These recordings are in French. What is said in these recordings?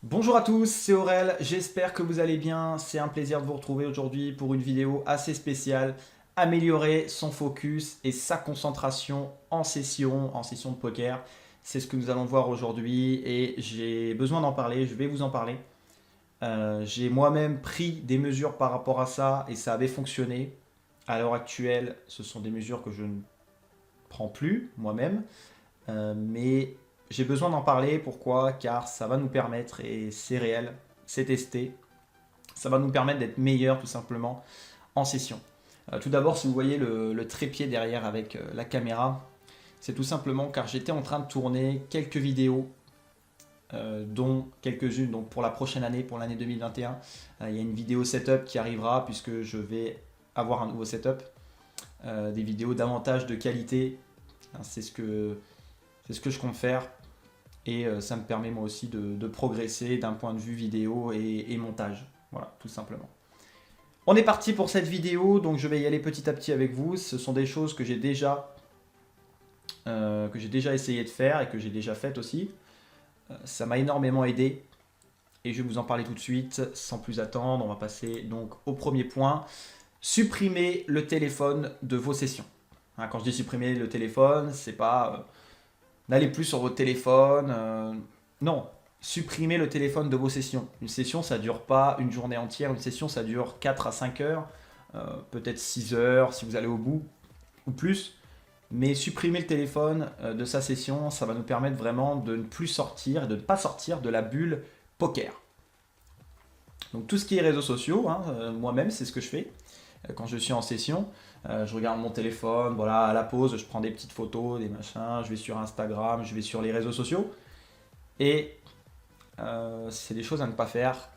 Bonjour à tous, c'est Aurel, j'espère que vous allez bien. C'est un plaisir de vous retrouver aujourd'hui pour une vidéo assez spéciale. Améliorer son focus et sa concentration en session de poker. C'est ce que nous allons voir aujourd'hui et j'ai besoin d'en parler, je vais vous en parler. J'ai moi-même pris des mesures par rapport à ça et ça avait fonctionné. À l'heure actuelle, ce sont des mesures que je ne prends plus moi-même. Mais j'ai besoin d'en parler. Pourquoi? Car ça va nous permettre, et c'est réel, c'est testé, ça va nous permettre d'être meilleurs tout simplement en session. Tout d'abord, si vous voyez le trépied derrière avec la caméra, c'est tout simplement car j'étais en train de tourner quelques vidéos, dont quelques-unes donc pour la prochaine année, pour l'année 2021. Il y a une vidéo setup qui arrivera puisque je vais avoir un nouveau setup, des vidéos davantage de qualité. C'est ce que je compte faire et ça me permet moi aussi de progresser d'un point de vue vidéo et montage. Voilà, tout simplement. On est parti pour cette vidéo, donc je vais y aller petit à petit avec vous. Ce sont des choses que j'ai déjà essayé de faire et que j'ai déjà faites aussi. Ça m'a énormément aidé et je vais vous en parler tout de suite sans plus attendre. On va passer donc au premier point. Supprimer le téléphone de vos sessions. Hein, quand je dis supprimer le téléphone, c'est pas n'allez plus sur votre téléphone. Non, supprimez le téléphone de vos sessions. Une session, ça dure pas une journée entière. Une session, ça dure 4 à 5 heures, peut-être 6 heures si vous allez au bout, ou plus. Mais supprimer le téléphone de sa session, ça va nous permettre vraiment de ne plus sortir, de ne pas sortir de la bulle poker. Donc tout ce qui est réseaux sociaux, hein, moi-même, c'est ce que je fais quand je suis en session. Je regarde mon téléphone, voilà, à la pause, je prends des petites photos, des machins, je vais sur Instagram, je vais sur les réseaux sociaux. Et c'est des choses à ne pas faire,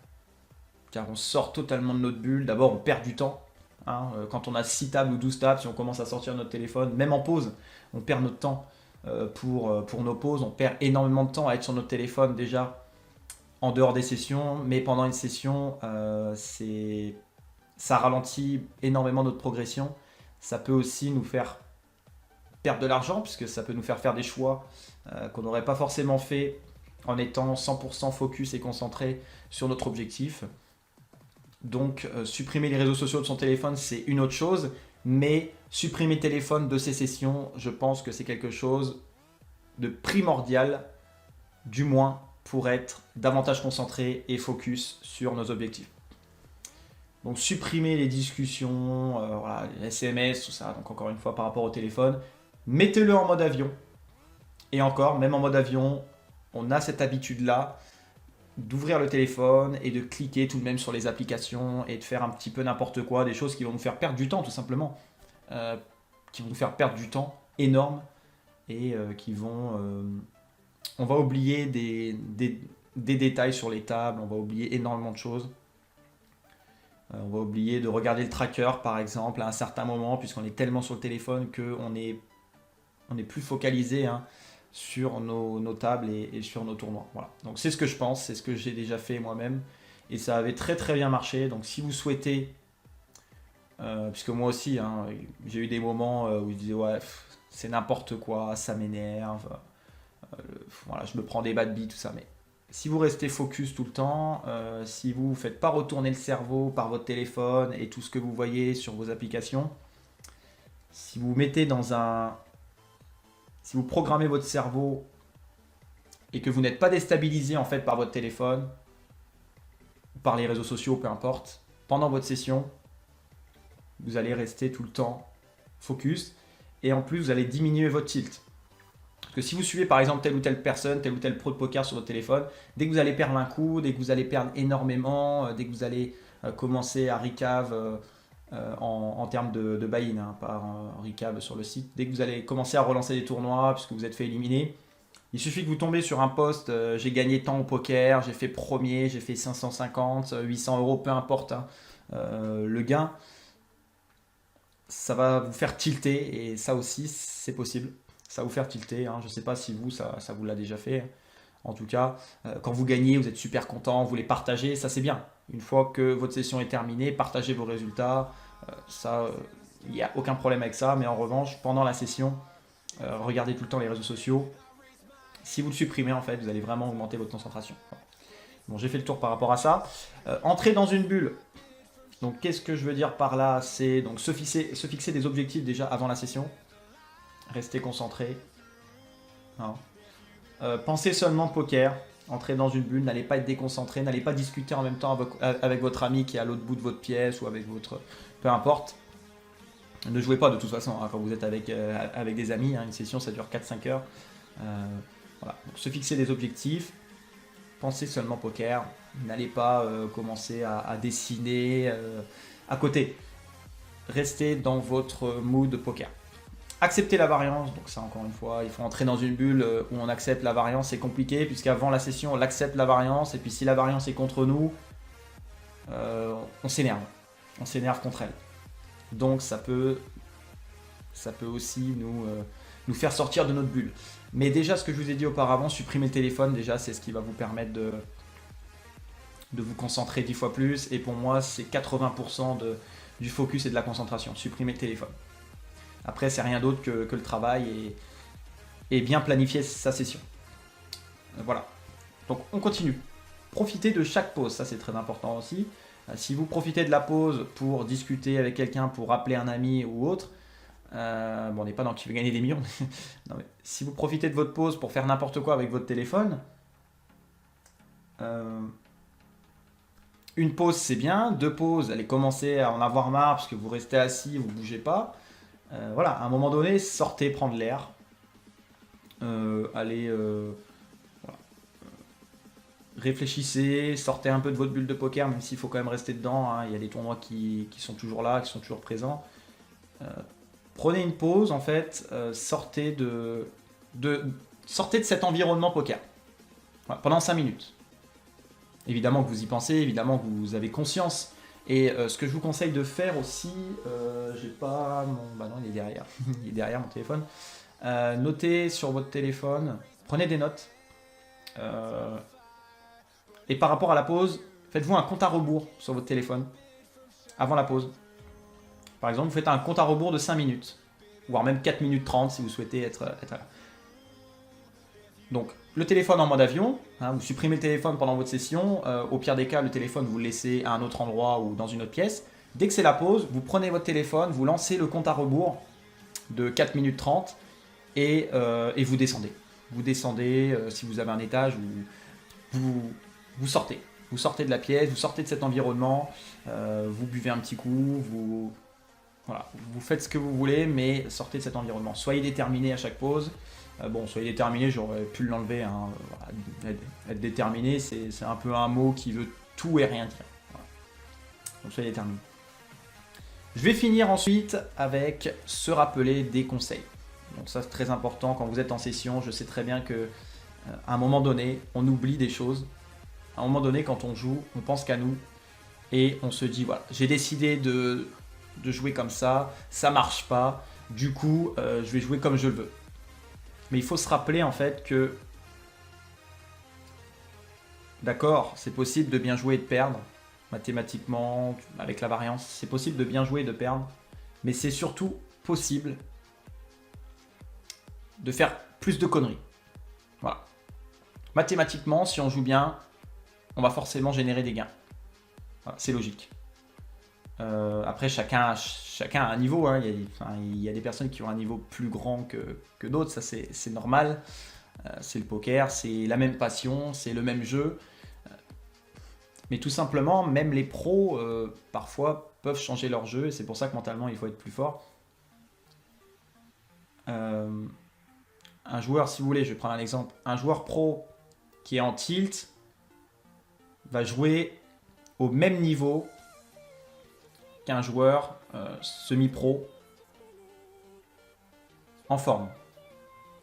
car on sort totalement de notre bulle. D'abord, on perd du temps. Hein. Quand on a 6 tables ou 12 tables, si on commence à sortir notre téléphone, même en pause, on perd notre temps pour nos pauses. On perd énormément de temps à être sur notre téléphone déjà en dehors des sessions, mais pendant une session, ça ralentit énormément notre progression. Ça peut aussi nous faire perdre de l'argent, puisque ça peut nous faire faire des choix qu'on n'aurait pas forcément fait en étant 100% focus et concentré sur notre objectif. Donc supprimer les réseaux sociaux de son téléphone, c'est une autre chose, mais supprimer le téléphone de ses sessions, je pense que c'est quelque chose de primordial, du moins pour être davantage concentré et focus sur nos objectifs. Donc supprimer les discussions, voilà, les SMS, tout ça, donc encore une fois par rapport au téléphone, mettez-le en mode avion. Et encore, même en mode avion, on a cette habitude-là d'ouvrir le téléphone et de cliquer tout de même sur les applications et de faire un petit peu n'importe quoi, des choses qui vont nous faire perdre du temps tout simplement, qui vont nous faire perdre du temps énorme et on va oublier des détails sur les tables, on va oublier énormément de choses. On va oublier de regarder le tracker par exemple à un certain moment puisqu'on est tellement sur le téléphone qu'on est plus focalisé, hein, sur nos tables et sur nos tournois. Voilà. Donc c'est ce que je pense, c'est ce que j'ai déjà fait moi-même et ça avait très très bien marché. Donc si vous souhaitez, puisque moi aussi, hein, j'ai eu des moments où je disais ouais c'est n'importe quoi, ça m'énerve, voilà, je me prends des bad beats, tout ça, mais si vous restez focus tout le temps, si vous ne faites pas retourner le cerveau par votre téléphone et tout ce que vous voyez sur vos applications, si vous mettez si vous programmez votre cerveau et que vous n'êtes pas déstabilisé en fait par votre téléphone, par les réseaux sociaux, peu importe, pendant votre session, vous allez rester tout le temps focus et en plus vous allez diminuer votre tilt. Parce que si vous suivez par exemple telle ou telle personne, tel ou tel pro de poker sur votre téléphone, dès que vous allez perdre un coup, dès que vous allez perdre énormément, dès que vous allez commencer à recave en termes de buy-in, hein, pas en recave sur le site, dès que vous allez commencer à relancer des tournois puisque vous êtes fait éliminer, il suffit que vous tombez sur un post, j'ai gagné tant au poker, j'ai fait premier, j'ai fait 550, 800 euros, peu importe, hein, le gain, ça va vous faire tilter et ça aussi c'est possible. Ça va vous faire tilter, hein. Je ne sais pas si vous, ça vous l'a déjà fait. En tout cas, quand vous gagnez, vous êtes super content, vous les partagez, ça c'est bien. Une fois que votre session est terminée, partagez vos résultats. Ça, il n'y a aucun problème avec ça. Mais en revanche, pendant la session, regardez tout le temps les réseaux sociaux. Si vous le supprimez, en fait, vous allez vraiment augmenter votre concentration. Bon, j'ai fait le tour par rapport à ça. Entrer dans une bulle. Donc, qu'est-ce que je veux dire par là? C'est donc se fixer des objectifs déjà avant la session. Rester concentré. Hein. Pensez seulement poker. Entrez dans une bulle, n'allez pas être déconcentré, n'allez pas discuter en même temps avec votre ami qui est à l'autre bout de votre pièce ou avec votre... Peu importe. Ne jouez pas de toute façon hein, quand vous êtes avec des amis. Hein, une session, ça dure 4-5 heures. Voilà. Donc, se fixer des objectifs. Pensez seulement poker. N'allez pas commencer à dessiner à côté. Restez dans votre mood poker. Accepter la variance, donc ça encore une fois, il faut entrer dans une bulle où on accepte la variance, c'est compliqué puisqu'avant la session on accepte la variance et puis si la variance est contre nous, on s'énerve contre elle. Donc ça peut aussi nous faire sortir de notre bulle. Mais déjà ce que je vous ai dit auparavant, supprimer le téléphone, déjà c'est ce qui va vous permettre de vous concentrer 10 fois plus et pour moi c'est 80% du focus et de la concentration, supprimer le téléphone. Après, c'est rien d'autre que le travail et bien planifier sa session. Voilà. Donc, on continue. Profitez de chaque pause, ça c'est très important aussi. Si vous profitez de la pause pour discuter avec quelqu'un, pour appeler un ami ou autre, bon, on n'est pas dans qui veut gagner des millions. Non, mais si vous profitez de votre pause pour faire n'importe quoi avec votre téléphone, une pause c'est bien, 2 pauses, allez commencer à en avoir marre parce que vous restez assis, vous ne bougez pas. Voilà, à un moment donné, sortez prendre l'air. Allez, voilà. Réfléchissez, sortez un peu de votre bulle de poker, même s'il faut quand même rester dedans. Hein. Il y a des tournois qui sont toujours là, qui sont toujours présents. Prenez une pause, en fait, sortez de cet environnement poker. Voilà, pendant 5 minutes. Évidemment que vous y pensez, évidemment que vous avez conscience. Et ce que je vous conseille de faire aussi, j'ai pas mon... Bah non, il est derrière. Il est derrière mon téléphone. Notez sur votre téléphone, prenez des notes. Et par rapport à la pause, faites-vous un compte à rebours sur votre téléphone avant la pause. Par exemple, vous faites un compte à rebours de 5 minutes, voire même 4 minutes 30 si vous souhaitez être là. Donc, le téléphone en mode avion, hein, vous supprimez le téléphone pendant votre session. Au pire des cas, le téléphone, vous le laissez à un autre endroit ou dans une autre pièce. Dès que c'est la pause, vous prenez votre téléphone, vous lancez le compte à rebours de 4 minutes 30 et vous descendez. Vous descendez, si vous avez un étage, vous sortez. Vous sortez de la pièce, vous sortez de cet environnement, vous buvez un petit coup, voilà, vous faites ce que vous voulez, mais sortez de cet environnement. Soyez déterminé à chaque pause. Bon, soyez déterminé, j'aurais pu l'enlever. Hein. Voilà. Être déterminé, c'est un peu un mot qui veut tout et rien dire. Voilà. Donc soyez déterminé. Je vais finir ensuite avec se rappeler des conseils. Donc ça c'est très important quand vous êtes en session. Je sais très bien que à un moment donné, on oublie des choses. À un moment donné, quand on joue, on pense qu'à nous et on se dit voilà, j'ai décidé de jouer comme ça marche pas. Du coup, je vais jouer comme je le veux. Mais il faut se rappeler en fait que, d'accord, c'est possible de bien jouer et de perdre, mathématiquement, avec la variance, c'est possible de bien jouer et de perdre, mais c'est surtout possible de faire plus de conneries. Voilà. Mathématiquement, si on joue bien, on va forcément générer des gains. Voilà, c'est logique. Après, chacun a un niveau. Hein. Il y a des personnes qui ont un niveau plus grand que d'autres. Ça, c'est normal. C'est le poker, c'est la même passion, c'est le même jeu. Mais tout simplement, même les pros, parfois, peuvent changer leur jeu. Et c'est pour ça que mentalement, il faut être plus fort. Un joueur, si vous voulez, je vais prendre un exemple. Un joueur pro qui est en tilt va jouer au même niveau qu'un joueur semi-pro en forme.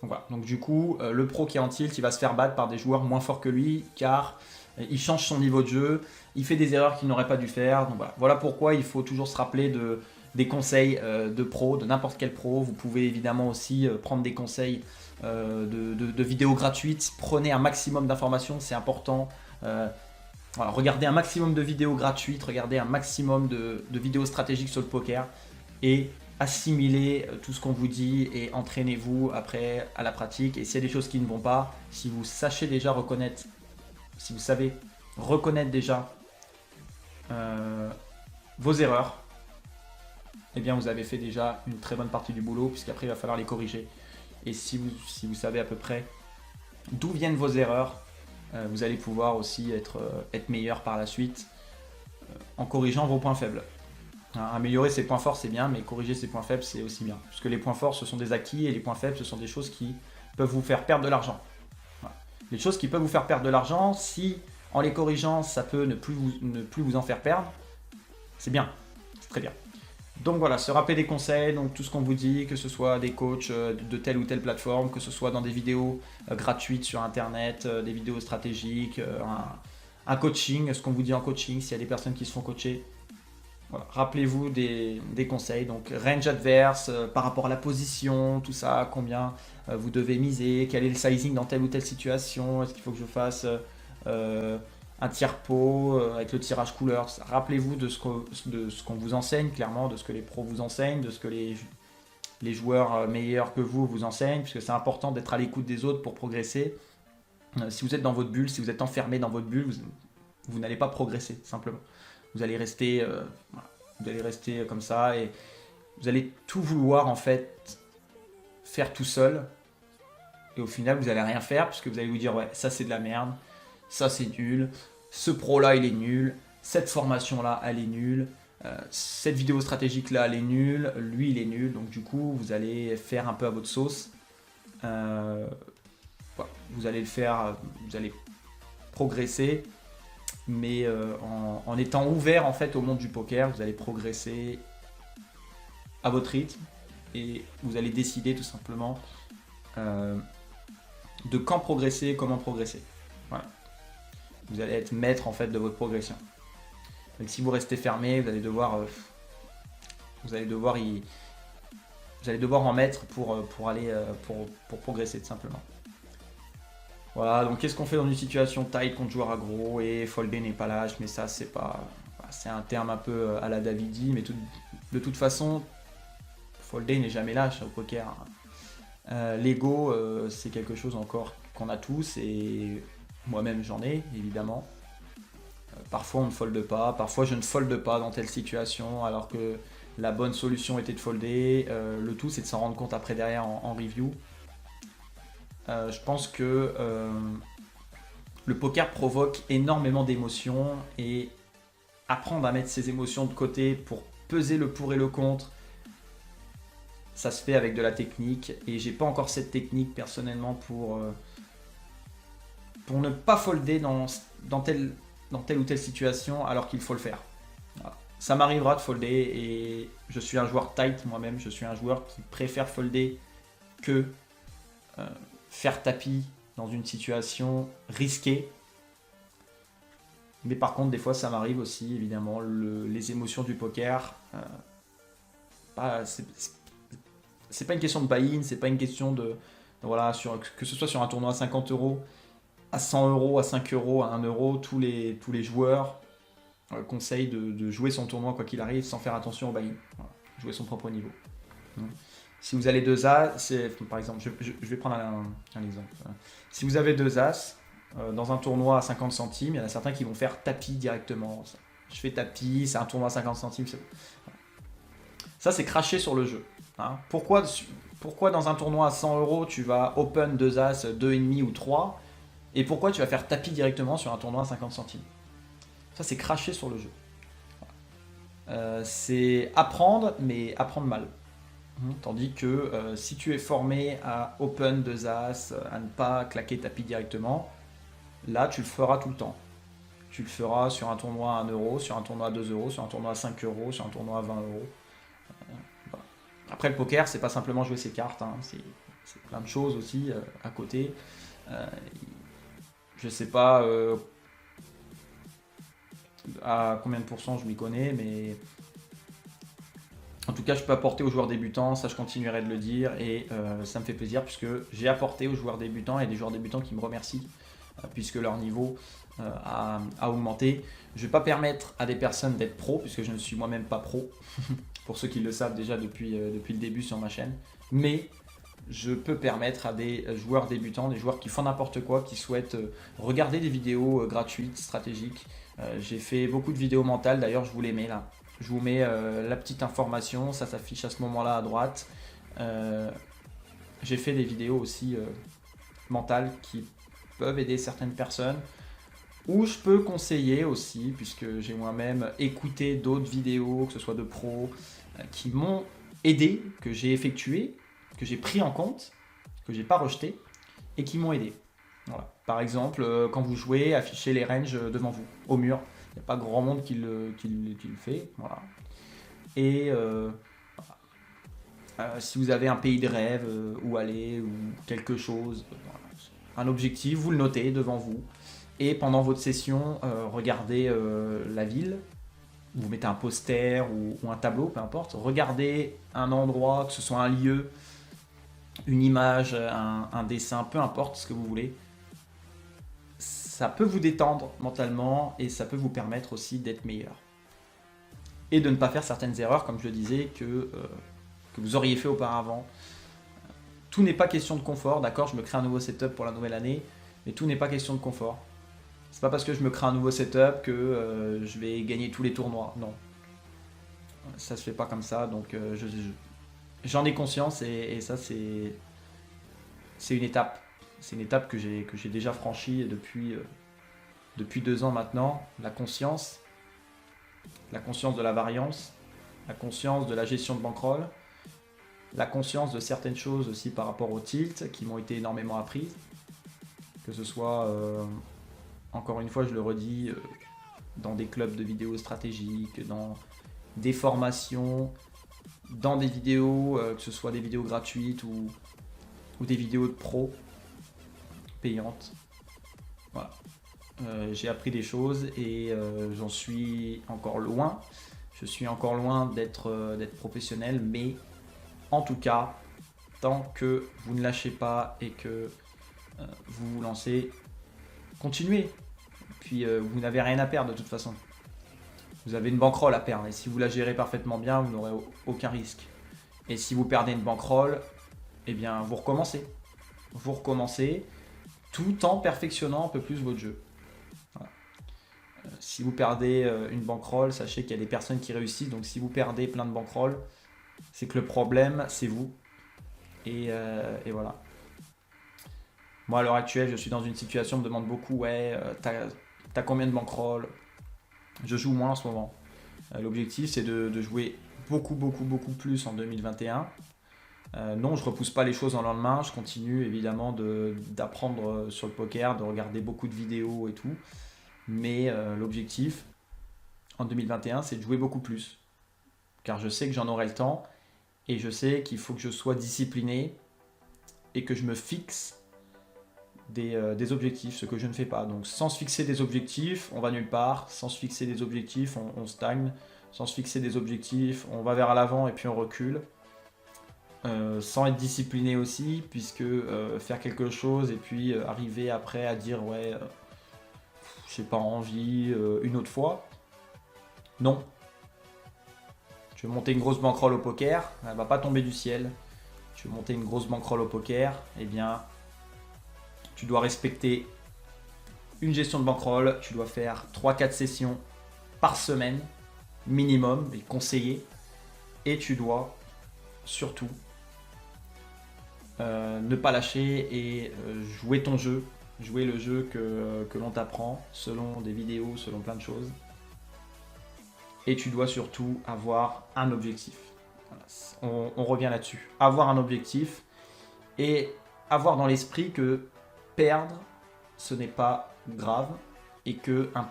Donc, voilà. Donc du coup, le pro qui est en tilt, il va se faire battre par des joueurs moins forts que lui, car il change son niveau de jeu, il fait des erreurs qu'il n'aurait pas dû faire. Donc, voilà pourquoi il faut toujours se rappeler des conseils de pro, de n'importe quel pro. Vous pouvez évidemment aussi prendre des conseils de vidéos gratuites. Prenez un maximum d'informations, c'est important. Voilà, regardez un maximum de vidéos gratuites, regardez un maximum de vidéos stratégiques sur le poker et assimilez tout ce qu'on vous dit et entraînez-vous après à la pratique. Et s'il y a des choses qui ne vont pas, si vous sachez déjà reconnaître, si vous savez reconnaître déjà vos erreurs, eh bien vous avez fait déjà une très bonne partie du boulot, puisqu'après il va falloir les corriger. Et si vous savez à peu près d'où viennent vos erreurs, vous allez pouvoir aussi être meilleur par la suite en corrigeant vos points faibles. Améliorer ses points forts c'est bien, mais corriger ses points faibles c'est aussi bien. Puisque les points forts ce sont des acquis et les points faibles ce sont des choses qui peuvent vous faire perdre de l'argent. Voilà. Les choses qui peuvent vous faire perdre de l'argent, si en les corrigeant ça peut ne plus vous en faire perdre, c'est bien, c'est très bien. Donc voilà, se rappeler des conseils, donc tout ce qu'on vous dit, que ce soit des coachs de telle ou telle plateforme, que ce soit dans des vidéos gratuites sur internet, des vidéos stratégiques, un coaching, ce qu'on vous dit en coaching, s'il y a des personnes qui se font coacher. Voilà. Rappelez-vous des conseils, donc range adverse, par rapport à la position, tout ça, combien vous devez miser, quel est le sizing dans telle ou telle situation, est-ce qu'il faut que je fasse un tiers pot avec le tirage couleur. Rappelez-vous de ce qu'on vous enseigne, clairement, de ce que les pros vous enseignent, de ce que les joueurs meilleurs que vous enseignent, puisque c'est important d'être à l'écoute des autres pour progresser. Si vous êtes dans votre bulle, si vous êtes enfermé dans votre bulle, vous n'allez pas progresser, simplement. Vous allez rester comme ça et vous allez tout vouloir en fait faire tout seul. Et au final, vous n'allez rien faire puisque vous allez vous dire ouais, ça c'est de la merde, ça c'est nul, ce pro là il est nul, cette formation là elle est nulle, cette vidéo stratégique là elle est nulle, lui il est nul. Donc du coup, vous allez faire un peu à votre sauce. Vous allez le faire, vous allez progresser. Mais en étant ouvert en fait au monde du poker, vous allez progresser à votre rythme et vous allez décider tout simplement de quand progresser, comment progresser. Voilà. Vous allez être maître en fait de votre progression. Donc, si vous restez fermé, vous allez devoir en mettre pour progresser tout simplement. Voilà, donc qu'est-ce qu'on fait dans une situation tight contre joueur aggro et folder n'est pas lâche, mais ça c'est un terme un peu à la Davidi, mais de toute façon, folder n'est jamais lâche au poker. L'ego, c'est quelque chose encore qu'on a tous et moi-même j'en ai évidemment. Parfois on ne folde pas, parfois je ne folde pas dans telle situation alors que la bonne solution était de folder. Le tout c'est de s'en rendre compte après derrière en review. Je pense que le poker provoque énormément d'émotions et apprendre à mettre ses émotions de côté pour peser le pour et le contre, ça se fait avec de la technique et j'ai pas encore cette technique personnellement pour ne pas folder dans telle ou telle situation alors qu'il faut le faire. Voilà. Ça m'arrivera de folder et je suis un joueur tight moi-même, je suis un joueur qui préfère folder que faire tapis dans une situation risquée. Mais par contre, des fois, ça m'arrive aussi, évidemment, les émotions du poker. C'est pas une question de buy-in, c'est pas une question voilà, que ce soit sur un tournoi à 50 €, à 100 €, à 5 €, à 1 €, tous les joueurs conseillent de jouer son tournoi quoi qu'il arrive sans faire attention au buy-in. Voilà, jouer son propre niveau. Si vous avez deux as, par exemple, je vais prendre un exemple. Si vous avez deux as dans un tournoi à 50 centimes, il y en a certains qui vont faire tapis directement. Je fais tapis, c'est un tournoi à 50 centimes. Ça, c'est cracher sur le jeu. Hein. Pourquoi dans un tournoi à 100 € tu vas open 2 as, 2,5 ou 3 et pourquoi tu vas faire tapis directement sur un tournoi à 50 centimes? Ça, c'est cracher sur le jeu. C'est apprendre, mais apprendre mal. Tandis que si tu es formé à open 2 as, à ne pas claquer tapis directement, là tu le feras tout le temps. Tu le feras sur un tournoi à 1 €, sur un tournoi à 2 €, sur un tournoi à 5 €, sur un tournoi à 20 €. Voilà. Après le poker, c'est pas simplement jouer ses cartes, hein, c'est plein de choses aussi à côté. Je sais pas à combien de pourcents je m'y connais, mais en tout cas, je peux apporter aux joueurs débutants, ça je continuerai de le dire et ça me fait plaisir puisque j'ai apporté aux joueurs débutants et des joueurs débutants qui me remercient puisque leur niveau a augmenté. Je ne vais pas permettre à des personnes d'être pro puisque je ne suis moi-même pas pro, pour ceux qui le savent déjà depuis le début sur ma chaîne. Mais je peux permettre à des joueurs débutants, des joueurs qui font n'importe quoi, qui souhaitent regarder des vidéos gratuites, stratégiques. J'ai fait beaucoup de vidéos mentales, d'ailleurs je vous les mets là. Je vous mets la petite information, ça s'affiche à ce moment-là à droite. J'ai fait des vidéos aussi mentales qui peuvent aider certaines personnes. Ou je peux conseiller aussi, puisque j'ai moi-même écouté d'autres vidéos, que ce soit de pros, qui m'ont aidé, que j'ai effectué, que j'ai pris en compte, que j'ai pas rejeté, et qui m'ont aidé. Voilà. Par exemple, quand vous jouez, affichez les ranges devant vous, au mur. Il n'y a pas grand monde qui le fait. Voilà. Et si vous avez un pays de rêve où aller, ou quelque chose, voilà, un objectif, vous le notez devant vous. Et pendant votre session, regardez la ville, vous mettez un poster ou un tableau, peu importe. Regardez un endroit, que ce soit un lieu, une image, un dessin, peu importe ce que vous voulez. Ça peut vous détendre mentalement et ça peut vous permettre aussi d'être meilleur. Et de ne pas faire certaines erreurs, comme je le disais, que vous auriez fait auparavant. Tout n'est pas question de confort, d'accord? Je me crée un nouveau setup pour la nouvelle année, mais tout n'est pas question de confort. C'est pas parce que je me crée un nouveau setup que je vais gagner tous les tournois. Non. Ça se fait pas comme ça. Donc j'en ai conscience et ça c'est une étape. C'est une étape que j'ai déjà franchie depuis 2 ans maintenant. La conscience de la variance, la conscience de la gestion de bankroll, la conscience de certaines choses aussi par rapport au tilt qui m'ont été énormément apprises. Que ce soit encore une fois, je le redis, dans des clubs de vidéos stratégiques, dans des formations, dans des vidéos, que ce soit des vidéos gratuites ou des vidéos de pro payantes. Voilà. J'ai appris des choses et j'en suis encore loin. Je suis encore loin d'être professionnel, mais en tout cas, tant que vous ne lâchez pas et que vous vous lancez, continuez. Puis vous n'avez rien à perdre de toute façon. Vous avez une bankroll à perdre et si vous la gérez parfaitement bien, vous n'aurez aucun risque. Et si vous perdez une bankroll, eh bien vous recommencez. Vous recommencez tout en perfectionnant un peu plus votre jeu. Voilà. Si vous perdez une bankroll, sachez qu'il y a des personnes qui réussissent. Donc si vous perdez plein de bankroll, c'est que le problème c'est vous. Et voilà. Moi à l'heure actuelle, je suis dans une situation, on me demande beaucoup, ouais, t'as combien de bankroll? Je joue moins en ce moment. L'objectif c'est de jouer beaucoup plus en 2021. Non, je repousse pas les choses en lendemain, je continue évidemment d'apprendre sur le poker, de regarder beaucoup de vidéos et tout. Mais l'objectif en 2021 c'est de jouer beaucoup plus. Car je sais que j'en aurai le temps et je sais qu'il faut que je sois discipliné et que je me fixe des objectifs, ce que je ne fais pas. Donc sans se fixer des objectifs, on va nulle part. Sans se fixer des objectifs, on stagne. Sans se fixer des objectifs, on va vers l'avant et puis on recule. Sans être discipliné aussi, puisque faire quelque chose et puis arriver après à dire ouais, j'ai pas envie une autre fois. Non. Tu veux monter une grosse bankroll au poker, elle va pas tomber du ciel. Tu veux monter une grosse bankroll au poker, eh bien tu dois respecter une gestion de bankroll, tu dois faire 3-4 sessions par semaine, minimum, et conseillé. Et tu dois surtout ne pas lâcher et jouer ton jeu, jouer le jeu que l'on t'apprend, selon des vidéos, selon plein de choses. Et tu dois surtout avoir un objectif. Voilà. On revient là-dessus. Avoir un objectif et avoir dans l'esprit que perdre, ce n'est pas grave et que un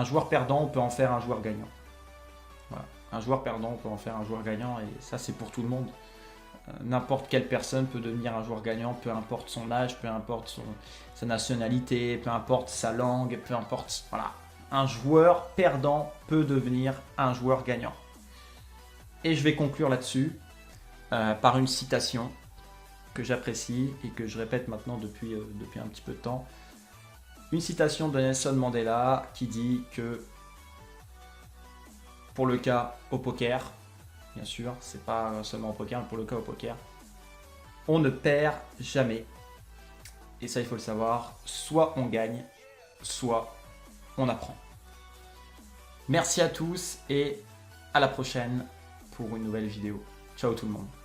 joueur perdant, on peut en faire un joueur gagnant. Voilà. Un joueur perdant, on peut en faire un joueur gagnant et ça c'est pour tout le monde. N'importe quelle personne peut devenir un joueur gagnant, peu importe son âge, peu importe sa nationalité, peu importe sa langue, peu importe. Voilà. Un joueur perdant peut devenir un joueur gagnant. Et je vais conclure là-dessus par une citation que j'apprécie et que je répète maintenant depuis un petit peu de temps. Une citation de Nelson Mandela qui dit que pour le cas au poker, bien sûr, c'est pas seulement au poker, mais pour le cas au poker, on ne perd jamais. Et ça, il faut le savoir, soit on gagne, soit on apprend. Merci à tous et à la prochaine pour une nouvelle vidéo. Ciao tout le monde.